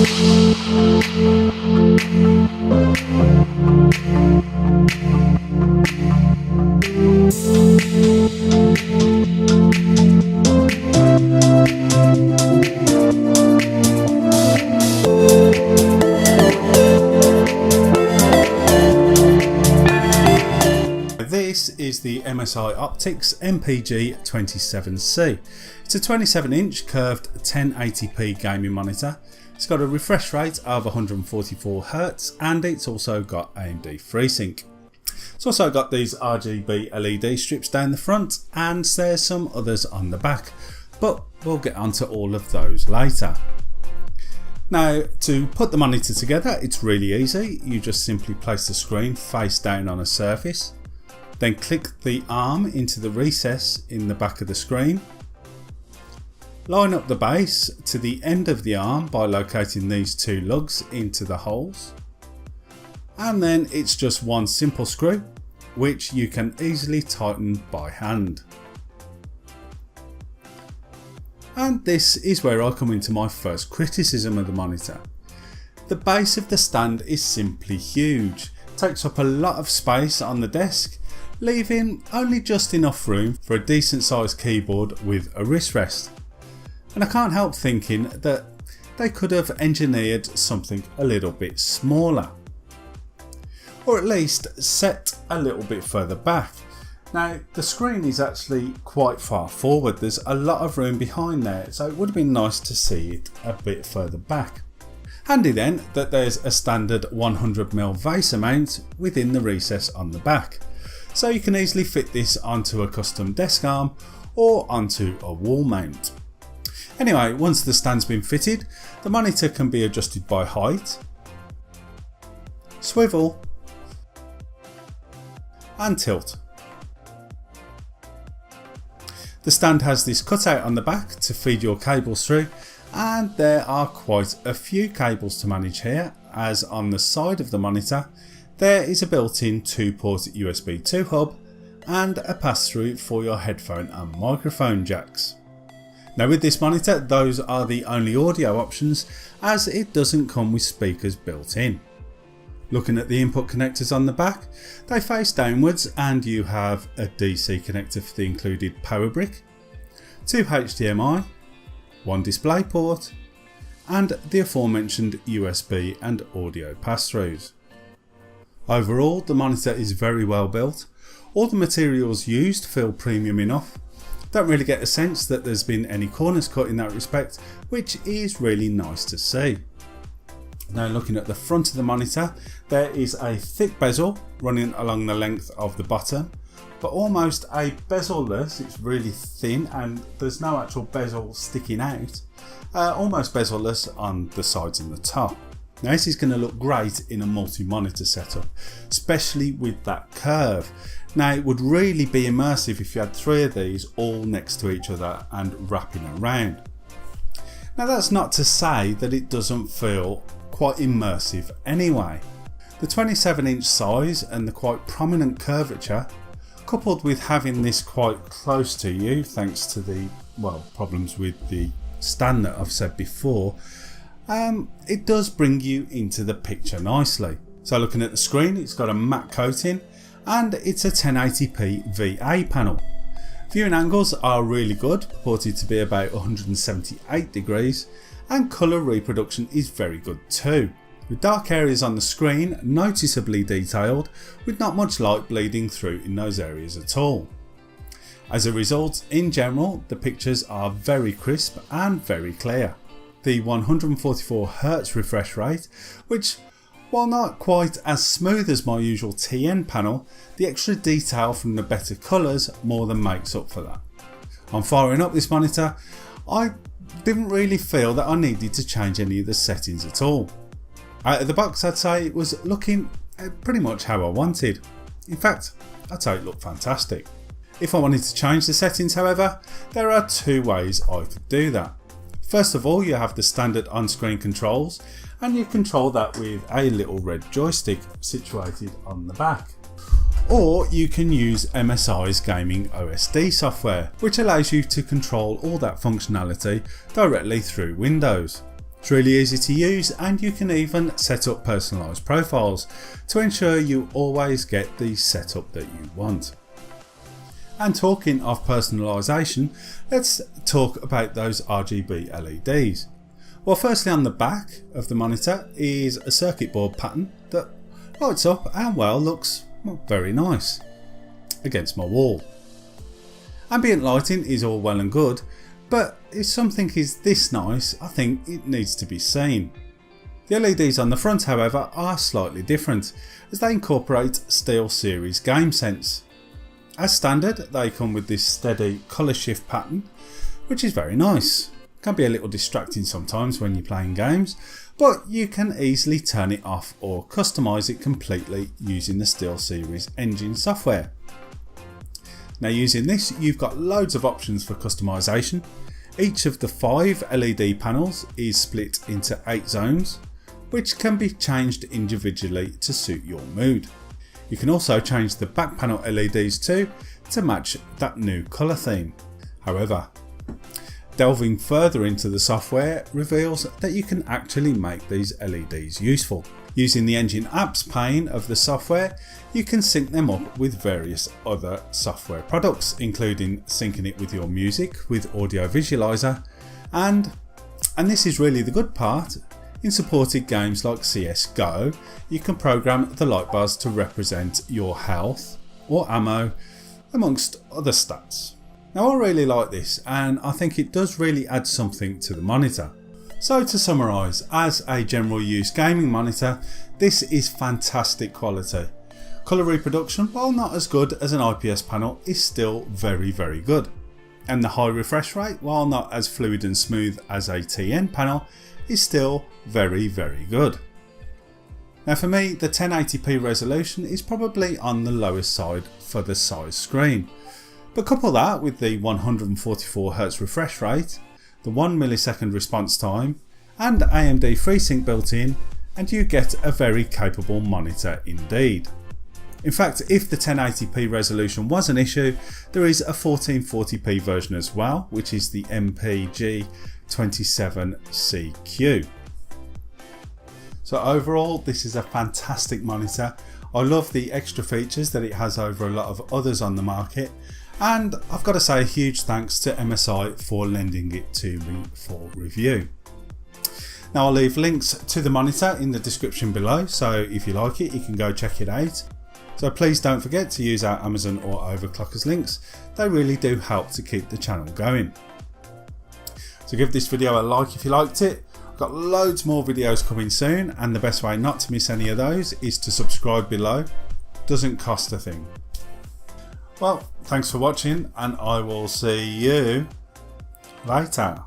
This is the MSI Optix MPG27C. It's a 27-inch curved 1080p gaming monitor. It's got a refresh rate of 144Hz and it's also got AMD FreeSync. It's also got these RGB LED strips down the front and there's some others on the back, but we'll get onto all of those later. Now, to put the monitor together, it's really easy. You just simply place the screen face down on a surface. Then click the arm into the recess in the back of the screen. Line up the base to the end of the arm by locating these two lugs into the holes. And then it's just one simple screw, which you can easily tighten by hand. And this is where I come into my first criticism of the monitor. The base of the stand is simply huge. It takes up a lot of space on the desk, leaving only just enough room for a decent sized keyboard with a wrist rest. And I can't help thinking that they could have engineered something a little bit smaller, or at least set a little bit further back. Now, the screen is actually quite far forward, there's a lot of room behind there, so it would have been nice to see it a bit further back. Handy then that there's a standard 100mm vase mount within the recess on the back, so you can easily fit this onto a custom desk arm or onto a wall mount. Anyway, once the stand's been fitted, the monitor can be adjusted by height, swivel and tilt. The stand has this cutout on the back to feed your cables through, and there are quite a few cables to manage here, as on the side of the monitor there is a built-in 2-port USB 2 hub and a pass-through for your headphone and microphone jacks. Now with this monitor, those are the only audio options, as it doesn't come with speakers built in. Looking at the input connectors on the back, they face downwards and you have a DC connector for the included power brick, 2 HDMI, 1 DisplayPort and the aforementioned USB and audio pass-throughs. Overall, the monitor is very well built. All the materials used feel premium enough. Don't really get a sense that there's been any corners cut in that respect, which is really nice to see. Now looking at the front of the monitor, there is a thick bezel running along the length of the bottom, but almost a bezel-less. It's really thin and there's no actual bezel sticking out, almost bezel-less on the sides and the top. Now this is going to look great in a multi-monitor setup, especially with that curve. Now it would really be immersive if you had 3 of these all next to each other and wrapping around. Now that's not to say that it doesn't feel quite immersive anyway. The 27-inch size and the quite prominent curvature, coupled with having this quite close to you thanks to the problems with the stand that I've said before, it does bring you into the picture nicely. So looking at the screen, it's got a matte coating and it's a 1080p VA panel. Viewing angles are really good, purported to be about 178 degrees, and colour reproduction is very good too, with dark areas on the screen noticeably detailed with not much light bleeding through in those areas at all. As a result, in general, the pictures are very crisp and very clear. The 144Hz refresh rate, which, while not quite as smooth as my usual TN panel, the extra detail from the better colours more than makes up for that. On firing up this monitor, I didn't really feel that I needed to change any of the settings at all. Out of the box, I'd say it was looking pretty much how I wanted. In fact, I'd say it looked fantastic. If I wanted to change the settings, however, there are 2 ways I could do that. First of all, you have the standard on-screen controls, and you control that with a little red joystick situated on the back. Or you can use MSI's gaming OSD software, which allows you to control all that functionality directly through Windows. It's really easy to use, and you can even set up personalised profiles to ensure you always get the setup that you want. And talking of personalisation, let's talk about those RGB LEDs. Well, firstly, on the back of the monitor is a circuit board pattern that lights up and looks very nice against my wall. Ambient lighting is all well and good, but if something is this nice, I think it needs to be seen. The LEDs on the front, however, are slightly different, as they incorporate Steelseries Gamesense. As standard, they come with this steady colour shift pattern, which is very nice. Can be a little distracting sometimes when you're playing games, but you can easily turn it off or customise it completely using the Steelseries engine software. Now, using this, you've got loads of options for customisation. Each of the 5 LED panels is split into 8 zones, which can be changed individually to suit your mood. You can also change the back panel LEDs too to match that new colour theme. However, delving further into the software reveals that you can actually make these LEDs useful. Using the engine apps pane of the software, you can sync them up with various other software products, including syncing it with your music with Audio Visualizer, and this is really the good part, in supported games like CSGO, you can program the light bars to represent your health or ammo, amongst other stats. Now, I really like this, and I think it does really add something to the monitor. So to summarise, as a general use gaming monitor, this is fantastic quality. Colour reproduction, while not as good as an IPS panel, is still very good. And the high refresh rate, while not as fluid and smooth as a TN panel, is still very good. Now, for me, the 1080p resolution is probably on the lowest side for the size screen. But couple that with the 144Hz refresh rate, the 1 millisecond response time, and AMD FreeSync built in, and you get a very capable monitor indeed. In fact, if the 1080p resolution was an issue, there is a 1440p version as well, which is the MPG27C. So overall, this is a fantastic monitor. I love the extra features that it has over a lot of others on the market, and I've got to say a huge thanks to MSI for lending it to me for review. Now, I'll leave links to the monitor in the description below, so if you like it, you can go check it out. So please don't forget to use our Amazon or Overclockers links. They really do help to keep the channel going. So give this video a like if you liked it. I've got loads more videos coming soon, and the best way not to miss any of those is to subscribe below. Doesn't cost a thing. Well, thanks for watching, and I will see you later.